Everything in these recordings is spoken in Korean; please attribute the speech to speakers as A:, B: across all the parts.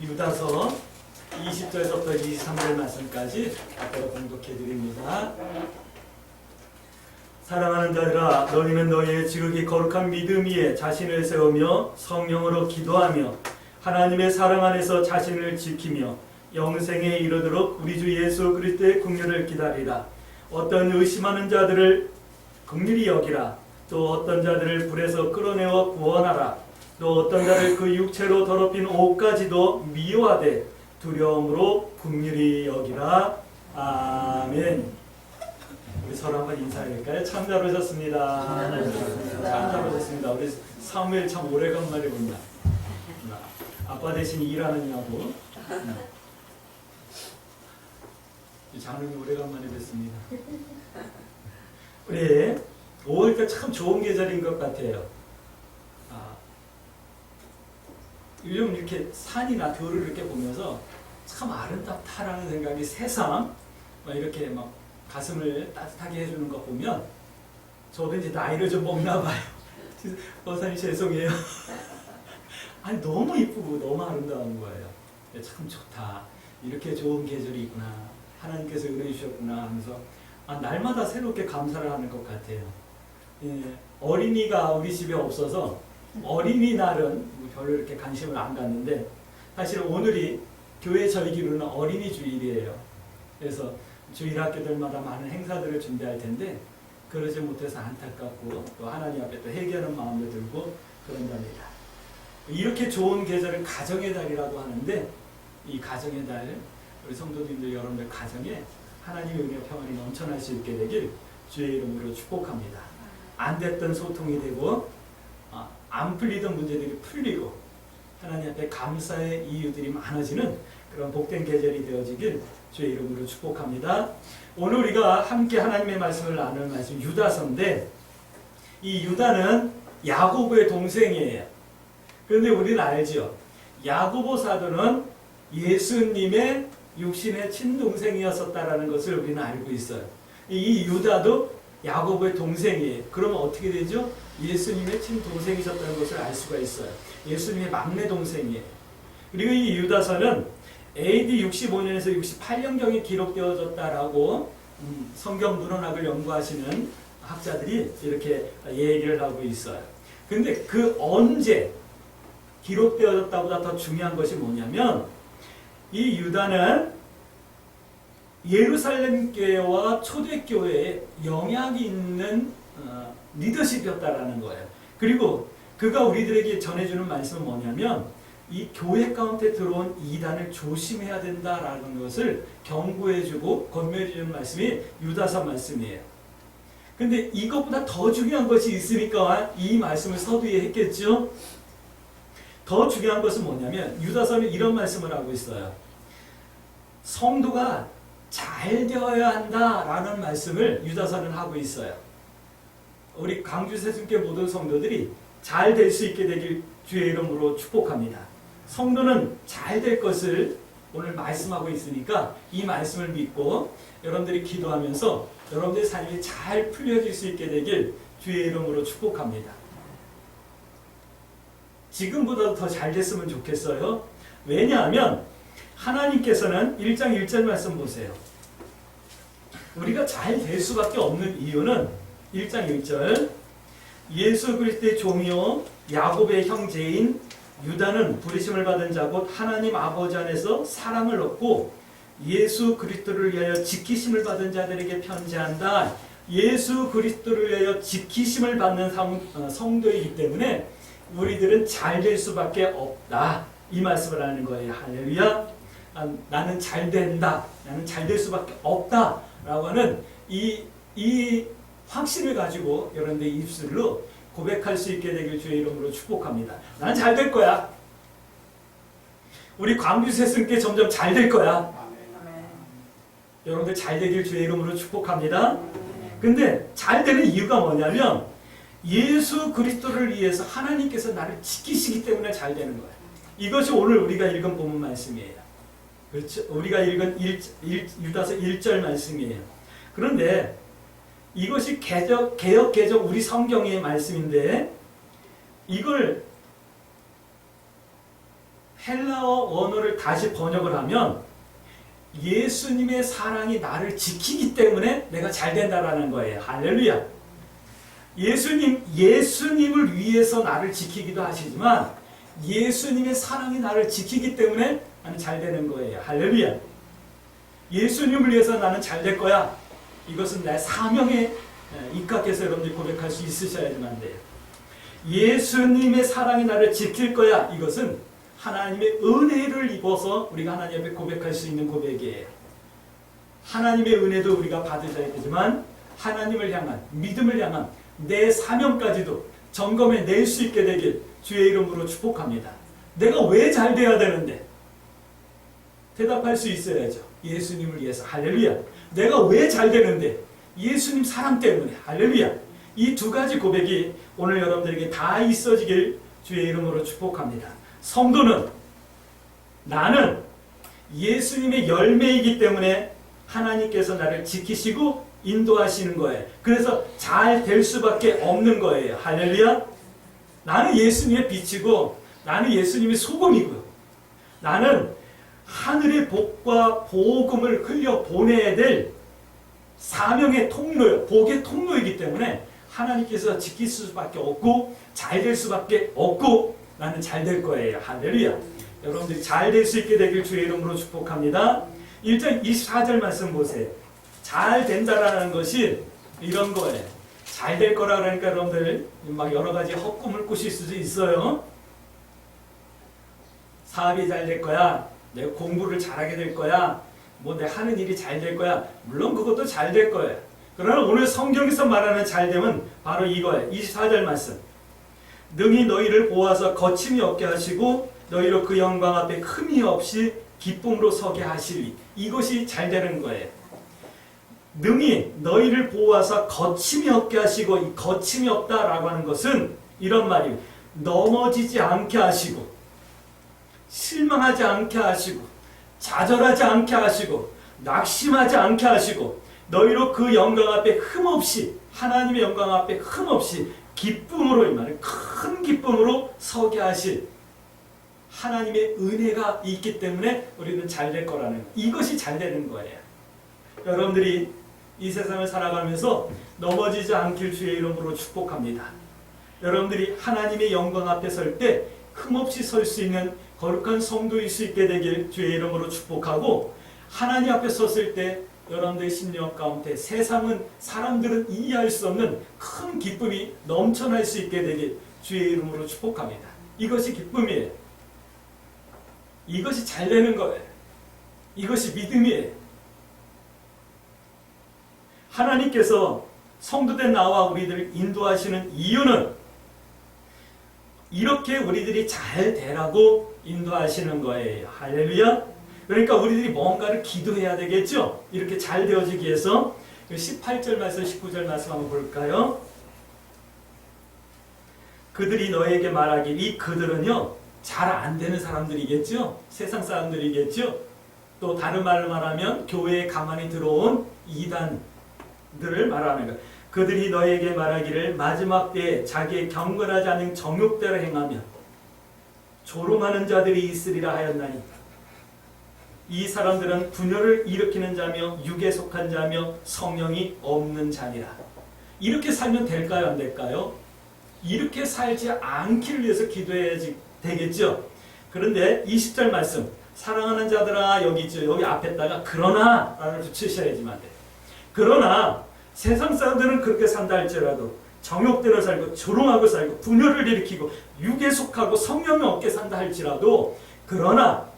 A: 유다서 20절부터 23절 말씀까지 앞으로 공독해 드립니다. 사랑하는 자들아, 너희는 너희의 지극히 거룩한 믿음 위에 자신을 세우며 성령으로 기도하며 하나님의 사랑 안에서 자신을 지키며 영생에 이르도록 우리 주 예수 그리스도의 긍휼을 기다리라. 어떤 의심하는 자들을 긍휼히 여기라. 또 어떤 자들을 불에서 끌어내어 구원하라. 또 어떤 자를 그 육체로 더럽힌 옷까지도 미워하되 두려움으로 긍휼히 여기라. 아멘. 우리 서로 한번 인사할까요? 참 잘 오셨습니다. 참 잘 오셨습니다. 우리 사무엘 참 오래간만에 본다. 아빠 대신 일하느냐고. 장로님 오래간만에 뵙습니다. 우리 5월달 참 좋은 계절인 것 같아요. 요즘 이렇게 산이나 들을 이렇게 보면서 참 아름답다라는 생각이 새삼 이렇게 막 가슴을 따뜻하게 해주는 거 보면 저도 이제 나이를 좀 먹나 봐요. 어사님 죄송해요. 아니 너무 이쁘고 너무 아름다운 거예요. 참 좋다. 이렇게 좋은 계절이 있구나. 하나님께서 은혜 주셨구나 하면서 날마다 새롭게 감사를 하는 것 같아요. 예, 어린이가 우리 집에 없어서 어린이날은 별로 이렇게 관심을 안 갖는데 사실 오늘이 교회 절기로는 어린이 주일이에요. 그래서 주일 학교들마다 많은 행사들을 준비할 텐데 그러지 못해서 안타깝고 또 하나님 앞에 또 회개하는 마음도 들고 그런답니다. 이렇게 좋은 계절을 가정의 달이라고 하는데 이 가정의 달 우리 성도님들 여러분들 가정에 하나님의 은혜와 평안이 넘쳐날 수 있게 되길 주의 이름으로 축복합니다. 안 됐던 소통이 되고 안 풀리던 문제들이 풀리고 하나님 앞에 감사의 이유들이 많아지는 그런 복된 계절이 되어지길 주의 이름으로 축복합니다. 오늘 우리가 함께 하나님의 말씀을 나눌 말씀 유다서인데 이 유다는 야고보의 동생이에요. 그런데 우리는 알죠. 야고보 사도는 예수님의 육신의 친동생이었었다라는 것을 우리는 알고 있어요. 이 유다도 야고보의 동생이에요. 그러면 어떻게 되죠? 예수님의 친동생이셨다는 것을 알 수가 있어요. 예수님의 막내 동생이에요. 그리고 이 유다서는 AD 65년에서 68년경에 기록되어졌다라고 성경 문헌학을 연구하시는 학자들이 이렇게 얘기를 하고 있어요. 근데 그 언제 기록되어졌다보다 더 중요한 것이 뭐냐면 이 유다는 예루살렘 교회와 초대교회에 영향이 있는 리더십이었다라는 거예요. 그리고 그가 우리들에게 전해주는 말씀은 뭐냐면 이 교회 가운데 들어온 이단을 조심해야 된다라는 것을 경고해주고 권면해주는 말씀이 유다서 말씀이에요. 근데 이것보다 더 중요한 것이 있으니까 이 말씀을 서두에 했겠죠. 더 중요한 것은 뭐냐면 유다서는 이런 말씀을 하고 있어요. 성도가 잘 되어야 한다라는 말씀을 유다서는 하고 있어요. 우리 강주 세순교 모든 성도들이 잘 될 수 있게 되길 주의 이름으로 축복합니다. 성도는 잘 될 것을 오늘 말씀하고 있으니까 이 말씀을 믿고 여러분들이 기도하면서 여러분들의 삶이 잘 풀려질 수 있게 되길 주의 이름으로 축복합니다. 지금보다 더 잘 됐으면 좋겠어요. 왜냐하면 하나님께서는 1장 1절 말씀 보세요. 우리가 잘 될 수밖에 없는 이유는 1장 1절 예수 그리스도의 종이요 야곱의 형제인 유다는 부르심을 받은 자 곧 하나님 아버지 안에서 사랑을 얻고 예수 그리스도를 위하여 지키심을 받은 자들에게 편지한다. 예수 그리스도를 위하여 지키심을 받는 성도이기 때문에 우리들은 잘 될 수밖에 없다. 이 말씀을 하는 거예요. 할렐루야. 나는 잘 된다. 나는 잘 될 수밖에 없다. 라고 하는 이 확신을 가지고 여러분들 입술로 고백할 수 있게 되길 주의 이름으로 축복합니다. 나는 잘 될 거야. 우리 광주 세승께 점점 잘 될 거야. 아멘. 여러분들 잘 되길 주의 이름으로 축복합니다. 근데 잘 되는 이유가 뭐냐면 예수 그리스도를 위해서 하나님께서 나를 지키시기 때문에 잘 되는 거예요. 이것이 오늘 우리가 읽은 본문 말씀이에요. 그렇죠? 우리가 읽은 유다서 1절 말씀이에요. 그런데 이것이 개역 개정 우리 성경의 말씀인데 이걸 헬라어 언어를 다시 번역을 하면 예수님의 사랑이 나를 지키기 때문에 내가 잘 된다라는 거예요. 할렐루야. 예수님을 위해서 나를 지키기도 하시지만 예수님의 사랑이 나를 지키기 때문에 나는 잘 되는 거예요. 할렐루야. 예수님을 위해서 나는 잘 될 거야. 이것은 내 사명에 입각해서 여러분들이 고백할 수 있으셔야지만 돼요. 예수님의 사랑이 나를 지킬 거야. 이것은 하나님의 은혜를 입어서 우리가 하나님 앞에 고백할 수 있는 고백이에요. 하나님의 은혜도 우리가 받으셔야 되지만 하나님을 향한 믿음을 향한 내 사명까지도 점검해 낼 수 있게 되길 주의 이름으로 축복합니다. 내가 왜 잘 돼야 되는데? 대답할 수 있어야죠. 예수님을 위해서. 할렐루야. 내가 왜 잘 되는데? 예수님 사랑 때문에. 할렐루야. 이 두 가지 고백이 오늘 여러분들에게 다 있어지길 주의 이름으로 축복합니다. 성도는 나는 예수님의 열매이기 때문에 하나님께서 나를 지키시고 인도하시는 거예요. 그래서 잘 될 수밖에 없는 거예요. 할렐루야. 나는 예수님의 빛이고 나는 예수님의 소금이고요. 나는 하늘의 복과 복음을 흘려 보내야 될 사명의 통로요. 복의 통로이기 때문에 하나님께서 지킬 수밖에 없고 잘 될 수밖에 없고 나는 잘 될 거예요. 할렐루야. 여러분들이 잘 될 수 있게 되길 주의 이름으로 축복합니다. 1장 24절 말씀 보세요. 잘 된다라는 것이 이런 거예요. 잘 될 거라 그러니까 여러분들 막 여러 가지 헛꿈을 꾸실 수도 있어요. 사업이 잘 될 거야. 내가 공부를 잘하게 될 거야. 뭐 내 하는 일이 잘 될 거야. 물론 그것도 잘 될 거예요. 그러나 오늘 성경에서 말하는 잘됨은 바로 이거예요. 24절 말씀. 능히 너희를 보아서 거침이 없게 하시고 너희로 그 영광 앞에 흠이 없이 기쁨으로 서게 하시리. 이것이 잘 되는 거예요. 능히 너희를 보아서 거침이 없게 하시고, 이 거침이 없다라고 하는 것은 이런 말이에요. 넘어지지 않게 하시고 실망하지 않게 하시고 좌절하지 않게 하시고 낙심하지 않게 하시고 너희로 그 영광 앞에 흠없이, 하나님의 영광 앞에 흠없이 기쁨으로, 이 말은 큰 기쁨으로 서게 하실 하나님의 은혜가 있기 때문에 우리는 잘 될 거라는 거. 이것이 잘 되는 거예요. 여러분들이 이 세상을 살아가면서 넘어지지 않길 주의 이름으로 축복합니다. 여러분들이 하나님의 영광 앞에 설 때 흠없이 설 수 있는 거룩한 성도일 수 있게 되길 주의 이름으로 축복하고, 하나님 앞에 섰을 때 여러분들의 심령 가운데 사람들은 이해할 수 없는 큰 기쁨이 넘쳐날 수 있게 되길 주의 이름으로 축복합니다. 이것이 기쁨이에요. 이것이 잘 되는 거예요. 이것이 믿음이에요. 하나님께서 성도된 나와 우리들을 인도하시는 이유는 이렇게 우리들이 잘 되라고 인도하시는 거예요. 할렐루야. 그러니까 우리들이 뭔가를 기도해야 되겠죠. 이렇게 잘 되어지기 위해서 18절 말씀 19절 말씀 한번 볼까요? 그들이 너에게 말하길, 이 그들은요 잘 안 되는 사람들이겠죠. 세상 사람들이겠죠. 또 다른 말로 말하면 교회에 가만히 들어온 이단들을 말하는 것. 그들이 너에게 말하기를 마지막 때에 자기의 경건하지 않은 정욕대로 행하며 조롱하는 자들이 있으리라 하였나니, 이 사람들은 분열을 일으키는 자며 육에 속한 자며 성령이 없는 자니라. 이렇게 살면 될까요? 안 될까요? 이렇게 살지 않기를 위해서 기도해야 되겠죠. 그런데 20절 말씀, 사랑하는 자들아, 여기 있죠. 여기 앞에다가 그러나 라를 붙이셔야지만 돼. 그러나 세상 사람들은 그렇게 산다 할지라도 정욕대로 살고 조롱하고 살고 분열을 일으키고 육에 속하고 성령이 없게 산다 할지라도, 그러나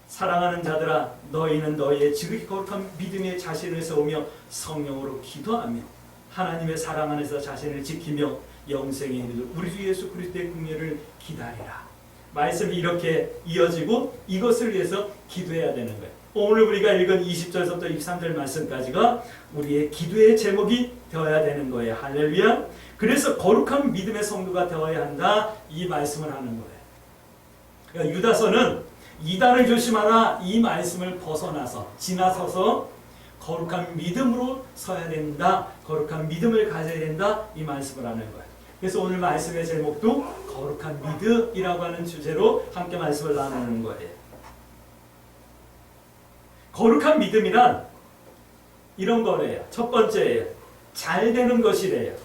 A: 사랑하는 자들아, 너희는 너희의 지극히 거룩한 믿음의 자신을 세우며 성령으로 기도하며 하나님의 사랑 안에서 자신을 지키며 영생에 이르러 우리 주 예수 그리스도의 긍휼을 기다리라. 말씀이 이렇게 이어지고 이것을 위해서 기도해야 되는 거예요. 오늘 우리가 읽은 20절부터 23절 말씀까지가 우리의 기도의 제목이 되어야 되는 거예요. 할렐루야. 그래서 거룩한 믿음의 성도가 되어야 한다, 이 말씀을 하는 거예요. 그러니까 유다서는 이단을 조심하라, 이 말씀을 벗어나서 지나서서 거룩한 믿음으로 서야 된다, 거룩한 믿음을 가져야 된다, 이 말씀을 하는 거예요. 그래서 오늘 말씀의 제목도 거룩한 믿음이라고 하는 주제로 함께 말씀을 나누는 거예요. 거룩한 믿음이란 이런 거래요. 첫 번째예요. 잘 되는 것이래요.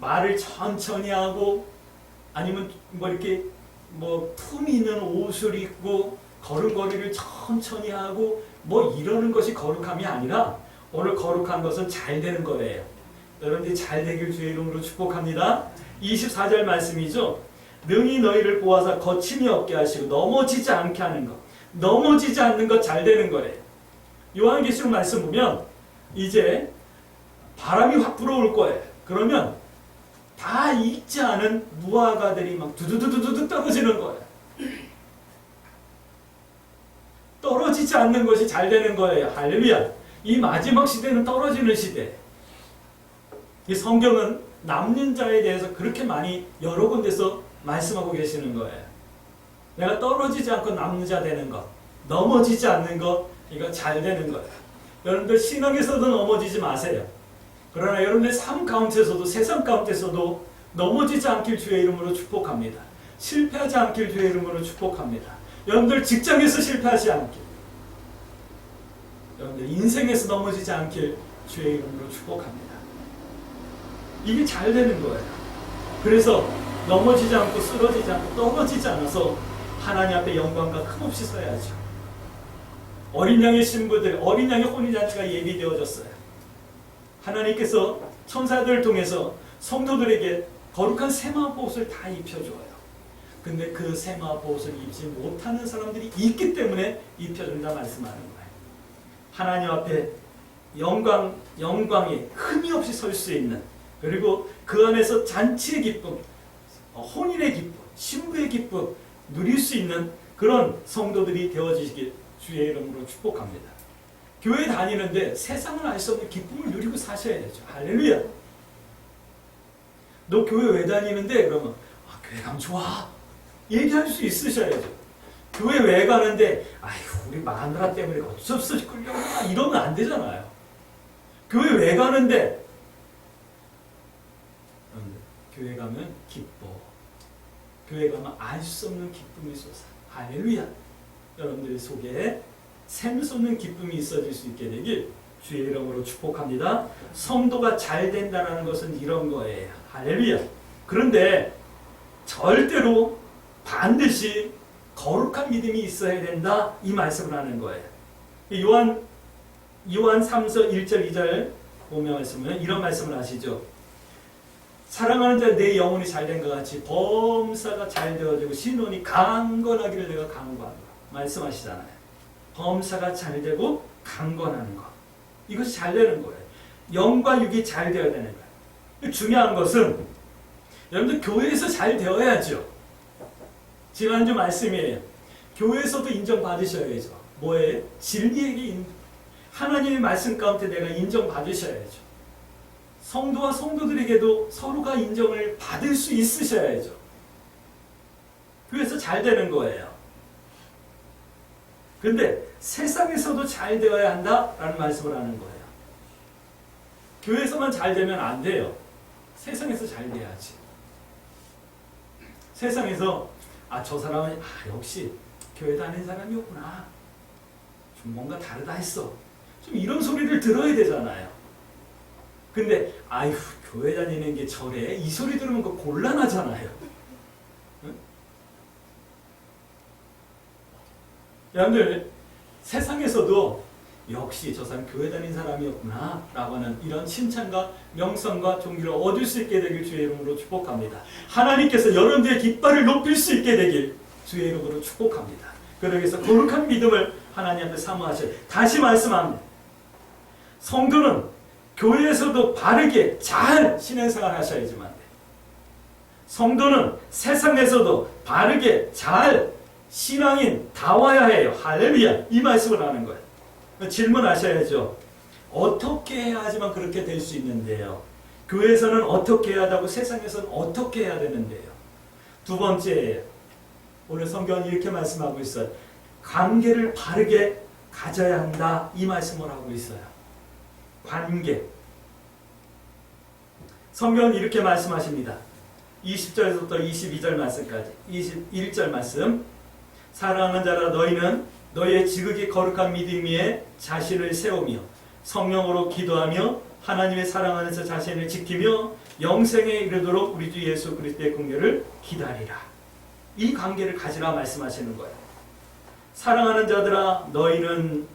A: 말을 천천히 하고 아니면 뭐 이렇게 뭐 품이 있는 옷을 입고 걸음걸이를 천천히 하고 뭐 이러는 것이 거룩함이 아니라 오늘 거룩한 것은 잘 되는 거래요. 여러분들이 잘 되길 주의 이름으로 축복합니다. 24절 말씀이죠. 능히 너희를 보아사 거침이 없게 하시고 넘어지지 않게 하는 것. 넘어지지 않는 것 잘 되는 거래요. 요한계시록 말씀 보면 이제 바람이 확 불어올 거예요. 그러면 다 익지 않은 무화과들이 막 두두두두두 떨어지는 거예요. 떨어지지 않는 것이 잘 되는 거예요. 할렐루야. 이 마지막 시대는 떨어지는 시대. 이 성경은 남는 자에 대해서 그렇게 많이 여러 군데서 말씀하고 계시는 거예요. 내가 떨어지지 않고 남는 자 되는 것, 넘어지지 않는 것, 이거 잘 되는 거예요. 여러분들 신앙에서도 넘어지지 마세요. 그러나 여러분들 삶 가운데서도 세상 가운데서도 넘어지지 않길 주의 이름으로 축복합니다. 실패하지 않길 주의 이름으로 축복합니다. 여러분들 직장에서 실패하지 않길, 여러분들 인생에서 넘어지지 않길 주의 이름으로 축복합니다. 이게 잘 되는 거예요. 그래서 넘어지지 않고 쓰러지지 않고 떨어지지 않아서 하나님 앞에 영광과 흠없이 서야죠. 어린 양의 신부들, 어린 양의 혼인잔치가 예비되어졌어요. 하나님께서 천사들을 통해서 성도들에게 거룩한 세마포옷을 다 입혀줘요. 근데 그 세마포옷을 입지 못하는 사람들이 있기 때문에 입혀준다 말씀하는 거예요. 하나님 앞에 영광에 흠이 없이 설 수 있는, 그리고 그 안에서 잔치의 기쁨, 혼인의 기쁨, 신부의 기쁨 누릴 수 있는 그런 성도들이 되어지시길 주의 이름으로 축복합니다. 교회 다니는데 세상은 알 수 없는 기쁨을 누리고 사셔야 되죠. 할렐루야. 너 교회 왜 다니는데? 그러면 교회 가면 좋아. 얘기할 수 있으셔야죠. 교회 왜 가는데? 아휴, 우리 마누라 때문에 어쩔 수 없이 끌려가. 이러면 안 되잖아요. 교회 왜 가는데? 교회 가면 기뻐. 교회 가면 알 수 없는 기쁨이 솟아. 할렐루야. 여러분들 속에 샘 솟는 기쁨이 있어질 수 있게 되길 주의 이름으로 축복합니다. 성도가 잘 된다는 것은 이런 거예요. 할렐루야. 그런데 절대로 반드시 거룩한 믿음이 있어야 된다, 이 말씀을 하는 거예요. 요한 3서 1절 2절 보면 말씀은 이런 말씀을 하시죠. 사랑하는 자 내 영혼이 잘된 것 같이 범사가 잘 되어지고 신혼이 강건하기를 내가 강구한다 말씀하시잖아요. 범사가 잘 되고 강건하는 것, 이것이 잘 되는 거예요. 영과 육이 잘 되어야 되는 거예요. 중요한 것은 여러분들 교회에서 잘 되어야죠. 지난주 말씀이에요. 교회에서도 인정받으셔야죠. 뭐예요? 진리에게 하나님의 말씀 가운데 내가 인정받으셔야죠. 성도와 성도들에게도 서로가 인정을 받을 수 있으셔야죠. 그래서 잘 되는 거예요. 근데 세상에서도 잘 되어야 한다라는 말씀을 하는 거예요. 교회에서만 잘 되면 안 돼요. 세상에서 잘 돼야지. 세상에서 저 사람은 역시 교회 다니는 사람이었구나. 좀 뭔가 다르다 했어. 좀 이런 소리를 들어야 되잖아요. 근데 아휴, 교회 다니는 게 저래, 이 소리 들으면 그 곤란하잖아요. 응? 여러분들 세상에서도 역시 저 사람 교회 다니는 사람이었구나 라고 하는 이런 칭찬과 명성과 존귀를 얻을 수 있게 되길 주의 이름으로 축복합니다. 하나님께서 여러분들의 깃발을 높일 수 있게 되길 주의 이름으로 축복합니다. 그러기 위해서 거룩한 믿음을 하나님 앞에 사모하셔야 돼요. 다시 말씀합니다. 성도는 교회에서도 바르게 잘 신앙생활 하셔야지만 돼요. 성도는 세상에서도 바르게 잘 신앙인 다워야 해요. 할렐루야. 이 말씀을 하는 거예요. 질문하셔야죠. 어떻게 해야지만 그렇게 될 수 있는데요? 교회에서는 어떻게 해야 하고 세상에서는 어떻게 해야 되는데요? 두 번째, 오늘 성경은 이렇게 말씀하고 있어요. 관계를 바르게 가져야 한다, 이 말씀을 하고 있어요. 관계. 성경은 이렇게 말씀하십니다. 20절에서부터 22절 말씀까지 21절 말씀. 사랑하는 자라 너희는 너희의 지극히 거룩한 믿음 위에 자신을 세우며 성령으로 기도하며 하나님의 사랑 안에서 자신을 지키며 영생에 이르도록 우리 주 예수 그리스도의 긍휼을 기다리라. 이 관계를 가지라 말씀하시는 거예요. 사랑하는 자들아 너희는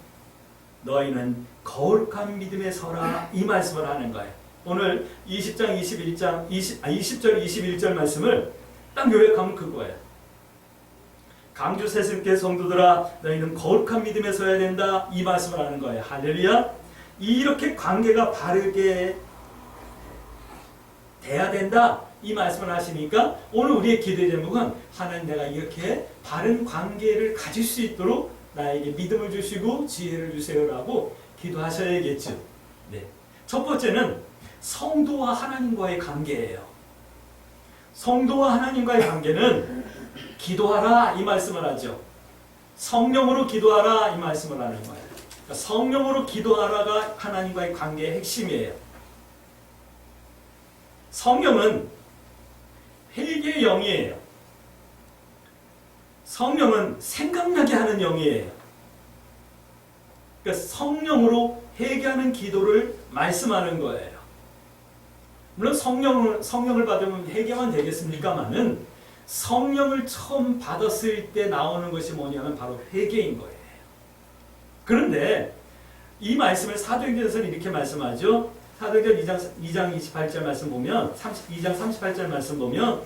A: 거룩한 믿음에 서라, 이 말씀을 하는 거예요. 오늘 20절 21절 말씀을 딱 요약하면 그거예요. 강주 새심께 성도들아 너희는 거룩한 믿음에 서야 된다, 이 말씀을 하는 거예요. 할렐루야. 이렇게 관계가 바르게 돼야 된다, 이 말씀을 하시니까 오늘 우리의 기도의 제목은 하나님 내가 이렇게 바른 관계를 가질 수 있도록 나에게 믿음을 주시고 지혜를 주세요라고 기도하셔야겠죠. 네. 첫 번째는 성도와 하나님과의 관계예요. 성도와 하나님과의 관계는 기도하라, 이 말씀을 하죠. 성령으로 기도하라, 이 말씀을 하는 거예요. 그러니까 성령으로 기도하라가 하나님과의 관계의 핵심이에요. 성령은 회개의 영이에요. 성령은 생각나게 하는 영이에요. 그러니까 성령으로 회개하는 기도를 말씀하는 거예요. 물론 성령을 받으면 회개만 되겠습니까마는 성령을 처음 받았을 때 나오는 것이 뭐냐면 바로 회개인 거예요. 그런데 이 말씀을 사도행전에서는 이렇게 말씀하죠. 사도행전 2장 28절 말씀 보면 2장 38절 말씀 보면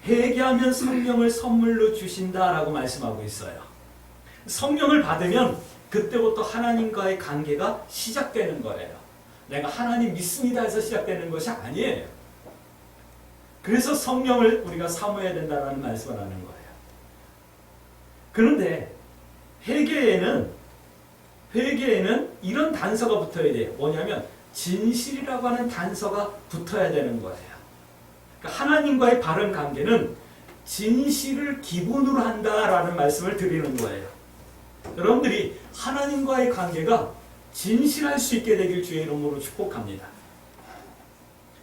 A: 회개하면 성령을 선물로 주신다라고 말씀하고 있어요. 성령을 받으면 그때부터 하나님과의 관계가 시작되는 거예요. 내가 하나님 믿습니다 해서 시작되는 것이 아니에요. 그래서 성령을 우리가 사모해야 된다는 말씀을 하는 거예요. 그런데 회개에는 이런 단서가 붙어야 돼요. 뭐냐면 진실이라고 하는 단서가 붙어야 되는 거예요. 그러니까 하나님과의 바른 관계는 진실을 기본으로 한다라는 말씀을 드리는 거예요. 여러분들이 하나님과의 관계가 진실할 수 있게 되길 주의 이름으로 축복합니다.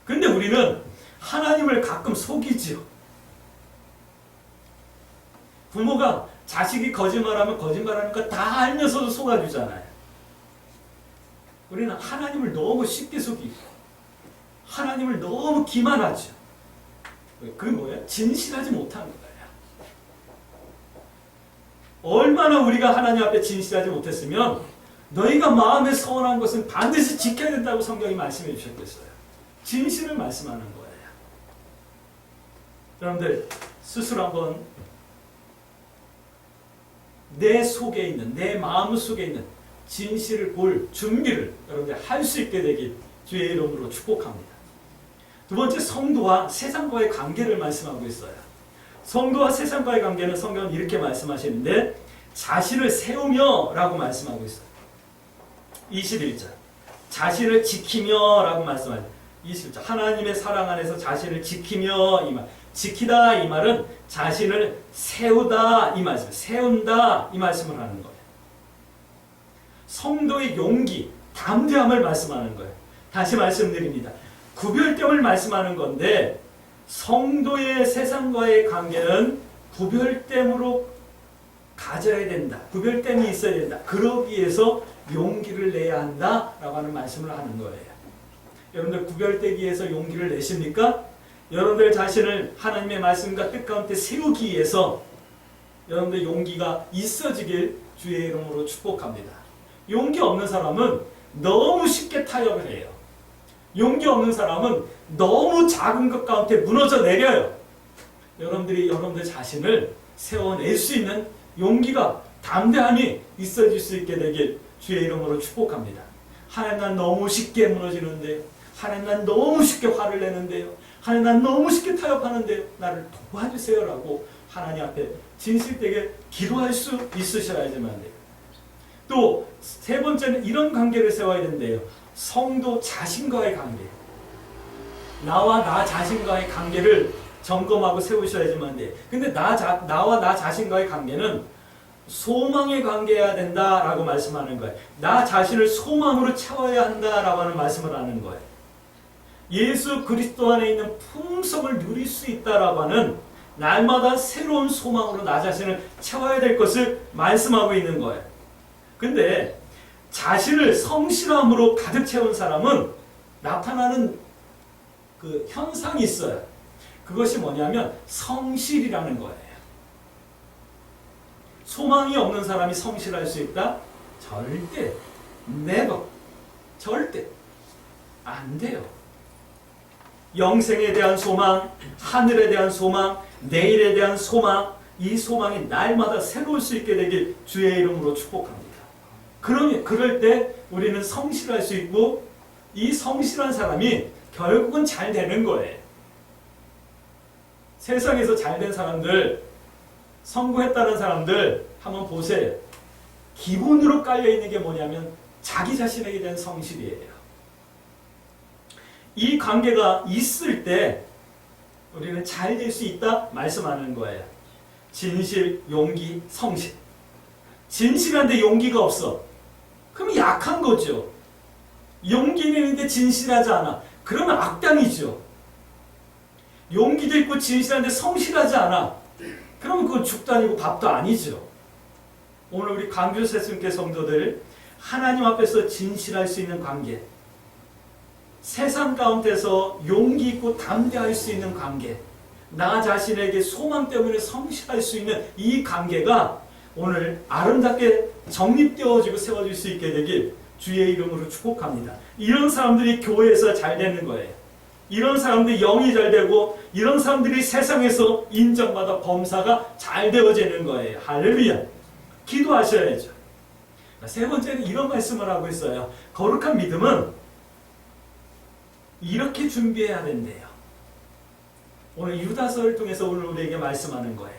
A: 그런데 우리는 하나님을 가끔 속이죠. 부모가 자식이 거짓말하면 거짓말하는 거 다 알면서도 속아주잖아요. 우리는 하나님을 너무 쉽게 속이고 하나님을 너무 기만하죠. 그게 뭐예요? 진실하지 못하는 거예요. 얼마나 우리가 하나님 앞에 진실하지 못했으면 너희가 마음에 서운한 것은 반드시 지켜야 된다고 성경이 말씀해 주셨겠어요. 진실을 말씀하는 거예요. 여러분들 스스로 한번 내 속에 있는, 내 마음 속에 있는 진실을 볼 준비를 여러분들 할 수 있게 되길 주의 이름으로 축복합니다. 두 번째, 성도와 세상과의 관계를 말씀하고 있어요. 성도와 세상과의 관계는 성경은 이렇게 말씀하시는데 자신을 세우며 라고 말씀하고 있어요. 21절 자신을 지키며 라고 말씀하죠. 20절 하나님의 사랑 안에서 자신을 지키며, 이 말 지키다 이 말은 자신을 세우다 이 말씀, 세운다 이 말씀을 하는 거예요. 성도의 용기, 담대함을 말씀하는 거예요. 다시 말씀드립니다. 구별됨을 말씀하는 건데 성도의 세상과의 관계는 구별됨으로 가져야 된다. 구별됨이 있어야 된다. 그러기 위해서 용기를 내야 한다라고 하는 말씀을 하는 거예요. 여러분들 구별되기 위해서 용기를 내십니까? 여러분들 자신을 하나님의 말씀과 뜻 가운데 세우기 위해서 여러분들 용기가 있어지길 주의 이름으로 축복합니다. 용기 없는 사람은 너무 쉽게 타협을 해요. 용기 없는 사람은 너무 작은 것 가운데 무너져 내려요. 여러분들이 여러분들 자신을 세워낼 수 있는 용기가, 담대함이 있어질 수 있게 되길 주의 이름으로 축복합니다. 하나님 난 너무 쉽게 무너지는데요. 하나님 난 너무 쉽게 화를 내는데요. 하나님 난 너무 쉽게 타협하는데요. 나를 도와주세요 라고 하나님 앞에 진실되게 기도할 수 있으셔야지만 돼요. 또 세 번째는 이런 관계를 세워야 된대요. 성도 자신과의 관계. 나와 나 자신과의 관계를 점검하고 세우셔야지만 돼. 근데 나와 나 자신과의 관계는 소망의 관계여야 된다라고 말씀하는 거예요. 나 자신을 소망으로 채워야 한다라고 하는 말씀을 하는 거예요. 예수 그리스도 안에 있는 풍성을 누릴 수 있다라고 하는 날마다 새로운 소망으로 나 자신을 채워야 될 것을 말씀하고 있는 거예요. 근데 자신을 성실함으로 가득 채운 사람은 나타나는 그 현상이 있어요. 그것이 뭐냐면 성실이라는 거예요. 소망이 없는 사람이 성실할 수 있다? 절대, never, 절대 안 돼요. 영생에 대한 소망, 하늘에 대한 소망, 내일에 대한 소망, 이 소망이 날마다 새로울 수 있게 되길 주의 이름으로 축복합니다. 그럴 때 우리는 성실할 수 있고 이 성실한 사람이 결국은 잘 되는 거예요. 세상에서 잘된 사람들, 성공했다는 사람들 한번 보세요. 기본으로 깔려있는 게 뭐냐면 자기 자신에게 대한 성실이에요. 이 관계가 있을 때 우리는 잘 될 수 있다 말씀하는 거예요. 진실, 용기, 성실. 진실한데 용기가 없어. 그럼 약한 거죠. 용기는 있는데 진실하지 않아. 그러면 악당이죠. 용기도 있고 진실한데 성실하지 않아. 그러면 그건 죽도 아니고 밥도 아니죠. 오늘 우리 광주 새순교 성도들 하나님 앞에서 진실할 수 있는 관계, 세상 가운데서 용기 있고 담대할 수 있는 관계, 나 자신에게 소망 때문에 성실할 수 있는 이 관계가 오늘 아름답게 정립되어지고 세워질 수 있게 되길 주의 이름으로 축복합니다. 이런 사람들이 교회에서 잘 되는 거예요. 이런 사람들이 영이 잘 되고 이런 사람들이 세상에서 인정받아 범사가 잘 되어지는 거예요. 할렐루야. 기도하셔야죠. 세 번째는 이런 말씀을 하고 있어요. 거룩한 믿음은 이렇게 준비해야 된대요. 오늘 유다서를 통해서 오늘 우리에게 말씀하는 거예요.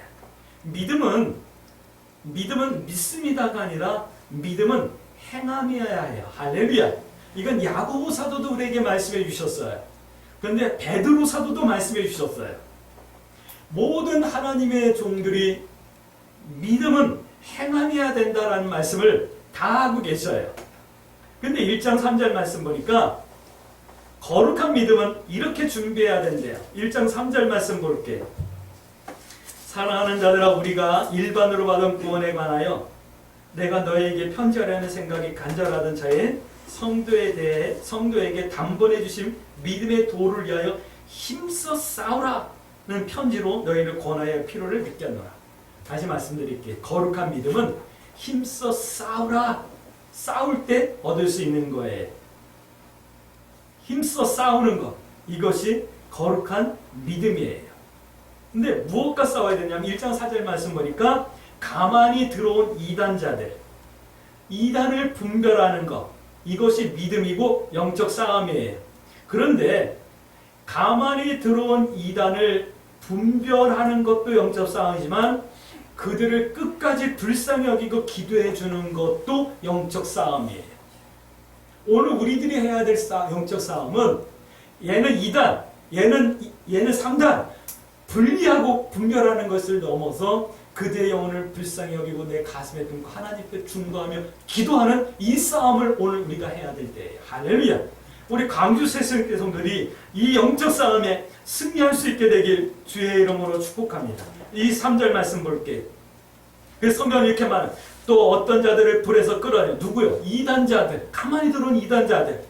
A: 믿음은 믿습니다가 아니라 믿음은 행함이어야 해요. 할렐루야. 이건 야고보 사도도 우리에게 말씀해 주셨어요. 그런데 베드로 사도도 말씀해 주셨어요. 모든 하나님의 종들이 믿음은 행함이어야 된다라는 말씀을 다 하고 계셔요. 근데 1장 3절 말씀 보니까 거룩한 믿음은 이렇게 준비해야 된대요. 1장 3절 말씀 볼게요. 사랑하는 자들아, 우리가 일반으로 받은 구원에 관하여 내가 너에게 편지하려는 생각이 간절하던 자의 성도에게 단번에 주신 믿음의 도를 위하여 힘써 싸우라는 편지로 너희를 권하여 필요를 느꼈노라. 다시 말씀드릴게요. 거룩한 믿음은 힘써 싸우라. 싸울 때 얻을 수 있는 거예요. 힘써 싸우는 것, 이것이 거룩한 믿음이에요. 근데 무엇과 싸워야 되냐면 1장 4절 말씀 보니까 가만히 들어온 이단자들, 이단을 분별하는 것, 이것이 믿음이고 영적 싸움이에요. 그런데 가만히 들어온 이단을 분별하는 것도 영적 싸움이지만 그들을 끝까지 불쌍히 여기고 기도해 주는 것도 영적 싸움이에요. 오늘 우리들이 해야 될 영적 싸움은 얘는 2단, 얘는 3단 분리하고 분별하는 것을 넘어서 그들의 영혼을 불쌍히 여기고 내 가슴에 품고 하나님께 중보하며 기도하는 이 싸움을 오늘 우리가 해야 될 때예요. 할렐루야. 우리 광주 새순교 성도들이 이 영적 싸움에 승리할 수 있게 되길 주의 이름으로 축복합니다. 이 3절 말씀 볼게요. 그래서 성경은 이렇게 말해요. 또 어떤 자들을 불에서 끌어내요. 누구요? 이단자들. 가만히 들어온 이단자들.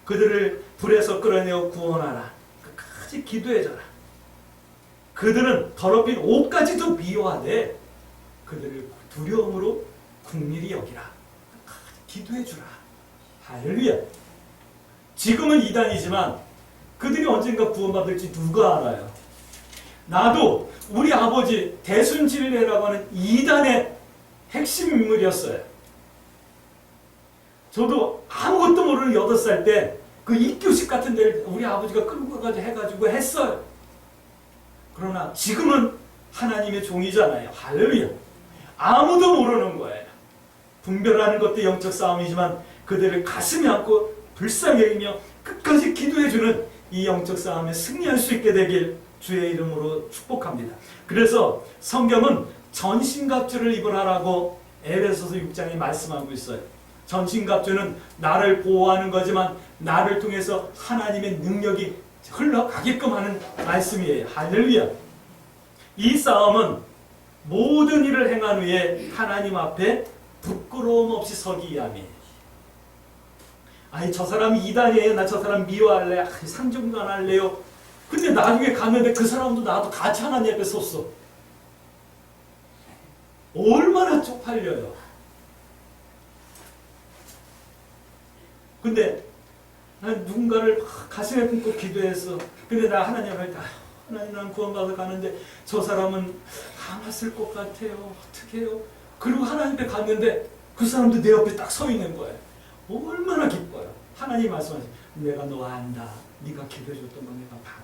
A: 그들을 불에서 끌어내어 구원하라. 끝까지 기도해줘라. 그들은 더럽힌 옷까지도 미워하되 그들을 두려움으로 긍휼히 여기라. 끝까지 기도해주라. 할렐루야. 지금은 이단이지만 그들이 언젠가 구원받을지 누가 알아요. 나도 우리 아버지 대순진례라고 하는 이단의 핵심 인물이었어요. 저도 아무것도 모르는 8살 때 그 입교식 같은 데를 우리 아버지가 끌고 가서 해가지고 했어요. 그러나 지금은 하나님의 종이잖아요. 할렐루야. 아무도 모르는 거예요. 분별하는 것도 영적 싸움이지만 그들을 가슴에 안고 불쌍히 여기며 끝까지 기도해주는 이 영적 싸움에 승리할 수 있게 되길 주의 이름으로 축복합니다. 그래서 성경은 전신갑주를 입으라라고 에베소서 6장에 말씀하고 있어요. 전신갑주는 나를 보호하는 거지만 나를 통해서 하나님의 능력이 흘러가게끔 하는 말씀이에요. 할렐루야. 이 싸움은 모든 일을 행한 후에 하나님 앞에 부끄러움 없이 서기 위함이에요. 아니 저 사람이 이단이에요. 나 저 사람 미워할래. 상종도 안 할래요. 근데 나중에 갔는데 그 사람도 나도 같이 하나님 앞에 섰어. 얼마나 쪽팔려요. 근데 난 누군가를 가슴에 품고 기도해서 근데 나 하나님 앞에 하나님 난 구원받아 가는데 저 사람은 안 왔을 것 같아요. 어떻게 해요? 그리고 하나님 앞에 갔는데 그 사람도 내 옆에 딱 서 있는 거예요. 얼마나 기뻐요. 하나님 말씀하시죠. 내가 너 안다. 네가 기도해줬던 거 내가 봤다.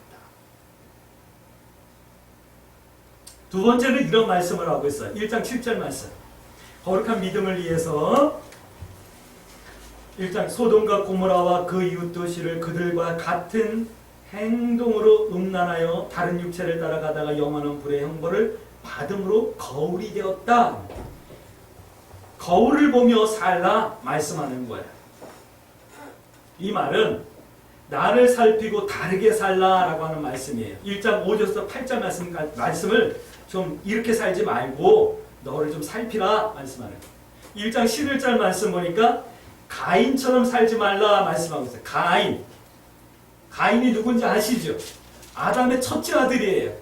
A: 두 번째는 이런 말씀을 하고 있어요. 1장 7절 말씀. 거룩한 믿음을 위해서 1장 소돔과 고모라와 그 이웃 도시를 그들과 같은 행동으로 음란하여 다른 육체를 따라가다가 영원한 불의 형벌을 받음으로 거울이 되었다. 거울을 보며 살라 말씀하는 거예요. 이 말은 나를 살피고 다르게 살라라고 하는 말씀이에요. 1장 5절에서 8절 말씀을 좀 이렇게 살지 말고 너를 좀 살피라 말씀하는 거예요. 1장 11절 말씀 보니까 가인처럼 살지 말라 말씀하고 있어요. 가인이 누군지 아시죠? 아담의 첫째 아들이에요.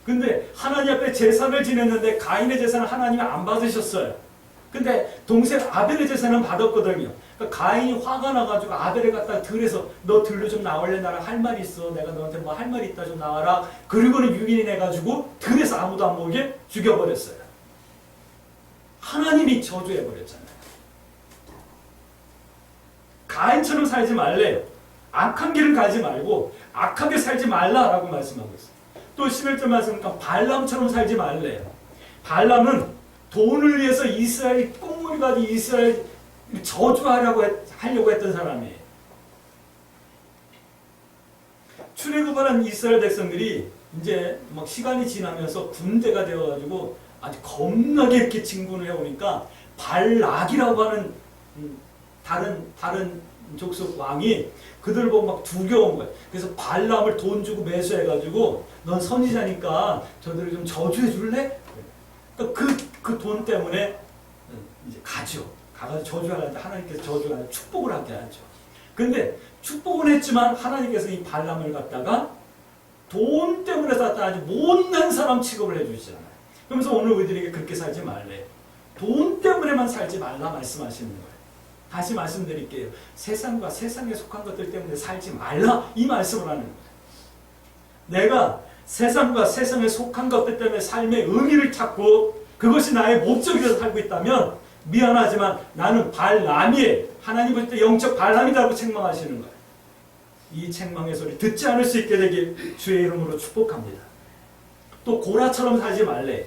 A: 근데 하나님 앞에 제사를 지냈는데 가인의 제사는 하나님이 안 받으셨어요. 근데 동생 아벨의 제사는 받았거든요. 그러니까 가인이 화가 나가지고 아벨을 갖다 들에서 너 들로 좀 나올래? 나랑 할 말이 있어. 내가 너한테 뭐 할 말이 있다 좀 나와라. 그리고는 유인이 내가지고 들에서 아무도 안 보게 죽여버렸어요. 하나님이 저주해버렸잖아요. 가인처럼 살지 말래요. 악한 길을 가지 말고 악하게 살지 말라라고 말씀하고 있어요. 또 11절 말씀은 발람처럼 살지 말래요. 발람은 돈을 위해서 이스라엘이 꽁무니 가지고 이스라엘 저주하려고 했던 사람이에요. 출애굽하는 이스라엘 백성들이 이제 막 시간이 지나면서 군대가 되어가지고 아주 겁나게 이렇게 진군을 해오니까 발락이라고 하는 다른 족속 왕이 그들 보고 막 두려운 거예요. 그래서 발람을 돈 주고 매수해가지고 넌 선지자니까 저들을 좀 저주해 줄래? 그러니까 그 돈 때문에 이제 가죠. 가가지고 저주하는데 하나님께서 저주하는 축복을 하게 하죠. 근데 축복은 했지만 하나님께서 이 발람을 갖다가 돈 때문에 갖다 아주 못난 사람 취급을 해주시잖아요. 그러면서 오늘 우리들에게 그렇게 살지 말래. 돈 때문에만 살지 말라 말씀하시는 거예요. 다시 말씀드릴게요. 세상과 세상에 속한 것들 때문에 살지 말라 이 말씀을 하는 거예요. 내가 세상과 세상에 속한 것들 때문에 삶의 의미를 찾고 그것이 나의 목적이 되어서 살고 있다면 미안하지만 나는 발람이에요. 하나님 볼 때 영적 발람이라고 책망하시는 거예요. 이 책망의 소리 듣지 않을 수 있게 되길 주의 이름으로 축복합니다. 또 고라처럼 살지 말래.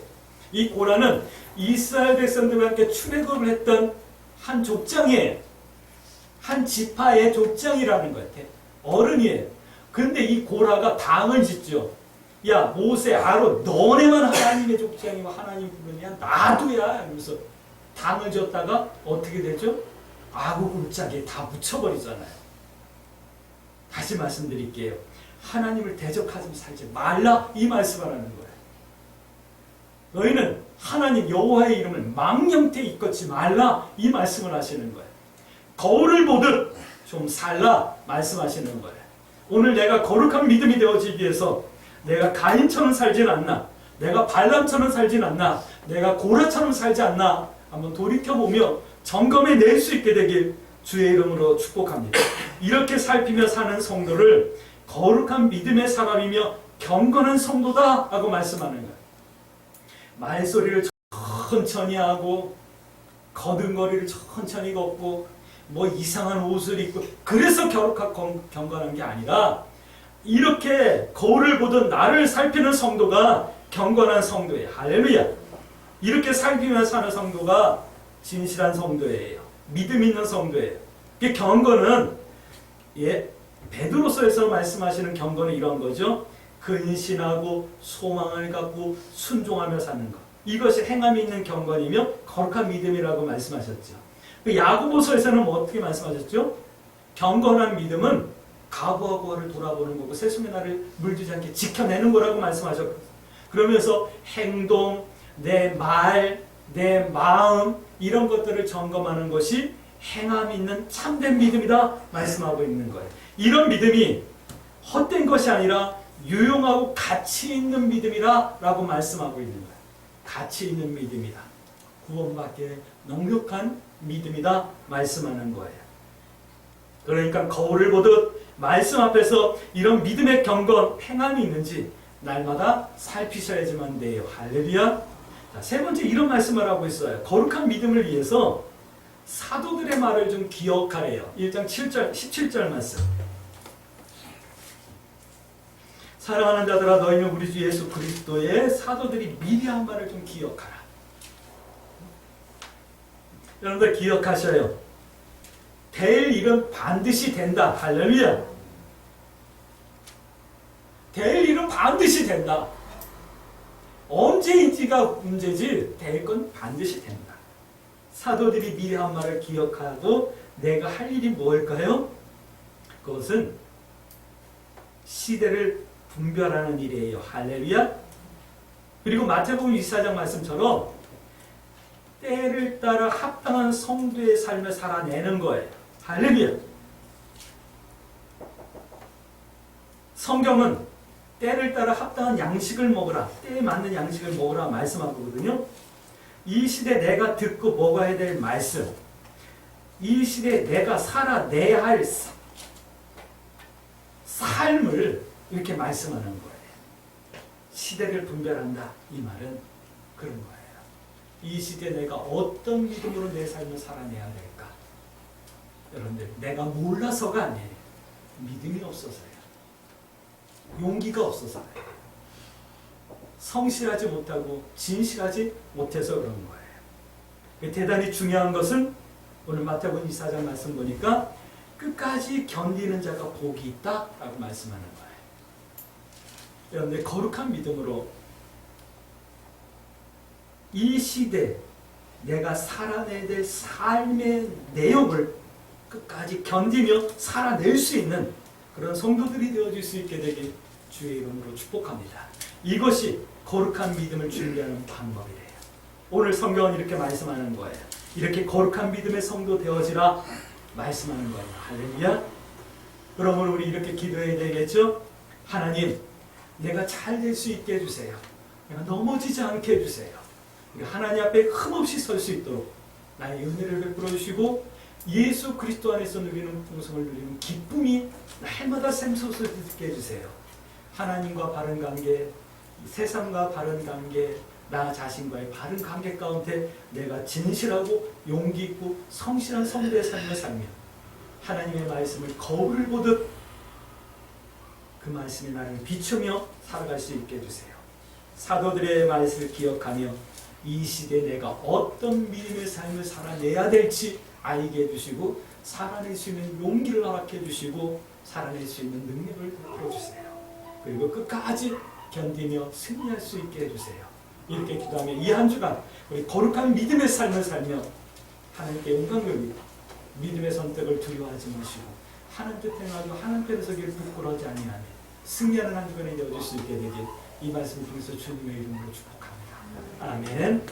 A: 이 고라는 이스라엘 백성들과 함께 출애굽을 했던 한 족장이에요. 한 지파의 족장이라는 거예요. 어른이에요. 근데 이 고라가 당을 짓죠. 야 모세 아론 너네만 하나님의 족장이고 하나님 부르냐 나도야 이러면서 당을 졌다가 어떻게 되죠? 아구 굴짝에 다 묻혀버리잖아요. 다시 말씀드릴게요. 하나님을 대적하지 살지 말라 이 말씀을 하는 거예요. 너희는 하나님 여호와의 이름을 망령태 이끌지 말라 이 말씀을 하시는 거예요. 거울을 보듯 좀 살라 말씀하시는 거예요. 오늘 내가 거룩한 믿음이 되어지기 위해서 내가 가인처럼 살진 않나, 내가 발람처럼 살진 않나, 내가 고라처럼 살지 않나 한번 돌이켜보며 점검해 낼 수 있게 되길 주의 이름으로 축복합니다. 이렇게 살피며 사는 성도를 거룩한 믿음의 사람이며 경건한 성도다 라고 말씀하는 거예요. 말소리를 천천히 하고 거듭거리를 천천히 걷고 뭐 이상한 옷을 입고 그래서 경건한 게 아니라 이렇게 거울을 보던 나를 살피는 성도가 경건한 성도예요. 할렐루야. 이렇게 살피며 사는 성도가 진실한 성도예요. 믿음 있는 성도예요. 경건은 베드로서에서 말씀하시는 경건은 이런 거죠. 근신하고 소망을 갖고 순종하며 사는 것. 이것이 행함이 있는 경건이며 거룩한 믿음이라고 말씀하셨죠. 야고보서에서는 어떻게 말씀하셨죠? 경건한 믿음은 과거를 돌아보는 거고 세속의 나를 물들지 않게 지켜내는 거라고 말씀하셨거든요. 그러면서 행동, 내 말, 내 마음 이런 것들을 점검하는 것이 행함 있는 참된 믿음이다 말씀하고 있는 거예요. 이런 믿음이 헛된 것이 아니라 유용하고 가치 있는 믿음이라 라고 말씀하고 있는 거예요. 가치 있는 믿음이다. 구원받기에 넉넉한 믿음이다 말씀하는 거예요. 그러니까 거울을 보듯 말씀 앞에서 이런 믿음의 경건, 행함이 있는지 날마다 살피셔야지만 돼요. 할렐루야. 자, 세 번째 이런 말씀을 하고 있어요. 거룩한 믿음을 위해서 사도들의 말을 좀 기억하래요. 1장 7절, 17절 말씀. 사랑하는 자들아 너희는 우리 주 예수 그리스도의 사도들이 미리 한 말을 좀 기억하라. 여러분들 기억하셔요. 될 일은 반드시 된다. 할렐루야. 될 일은 반드시 된다. 언제인지가 문제지 될 건 반드시 된다. 사도들이 미리 한 말을 기억하고 내가 할 일이 뭘까요? 그것은 시대를 분별하는 일이에요. 할렐루야. 그리고 마태복음 24장 말씀처럼 때를 따라 합당한 성도의 삶을 살아내는 거예요. 할렐루야. 성경은 때를 따라 합당한 양식을 먹으라, 때에 맞는 양식을 먹으라 말씀하거든요. 이 시대 내가 듣고 먹어야 될 말씀, 이 시대 내가 살아내야 할 삶을 이렇게 말씀하는 거예요. 시대를 분별한다 이 말은 그런 거예요. 이 시대 내가 어떤 믿음으로 내 삶을 살아내야 될까? 여러분들 내가 몰라서가 아니에요. 믿음이 없어서요. 용기가 없어서요. 성실하지 못하고 진실하지 못해서 그런 거예요. 대단히 중요한 것은 오늘 마태복음 24장 말씀 보니까 끝까지 견디는 자가 복이 있다라고 말씀하는 거예요. 여러분들 거룩한 믿음으로 이 시대 내가 살아내야 될 삶의 내용을 끝까지 견디며 살아낼 수 있는 그런 성도들이 되어질 수 있게 되길 주의 이름으로 축복합니다. 이것이 거룩한 믿음을 준비하는 방법이래요. 오늘 성경은 이렇게 말씀하는 거예요. 이렇게 거룩한 믿음의 성도 되어지라 말씀하는 거예요. 할렐루야. 그러면 우리 이렇게 기도해야 되겠죠? 하나님, 내가 잘 될 수 있게 해주세요. 내가 넘어지지 않게 해주세요. 하나님 앞에 흠없이 설 수 있도록 나의 은혜를 베풀어 주시고 예수 그리스도 안에서 누리는 풍성을 누리는 기쁨이 날마다 샘솟게 해주세요. 하나님과 바른 관계, 세상과 바른 관계, 나 자신과의 바른 관계 가운데 내가 진실하고 용기 있고 성실한 성도의 삶을 살며 하나님의 말씀을 거울을 보듯 그 말씀이 나를 비추며 살아갈 수 있게 해주세요. 사도들의 말씀을 기억하며 이 시대에 내가 어떤 믿음의 삶을 살아내야 될지 알게 해주시고 살아낼 수 있는 용기를 허락해 주시고 살아낼 수 있는 능력을 풀어주세요. 그리고 끝까지 견디며 승리할 수 있게 해주세요. 이렇게 기도하며 이 한 주간 우리 거룩한 믿음의 삶을 살며 하나님께 영광 돌리고 믿음의 선택을 두려워하지 마시고 하나님 뜻 행하고 하나님 편에 서기를 부끄러워하지 아니하며 승리하는 한 주간이 되어질 수 있게 되길 이 말씀을 통해서 주님의 이름으로 축복합니다. 아멘.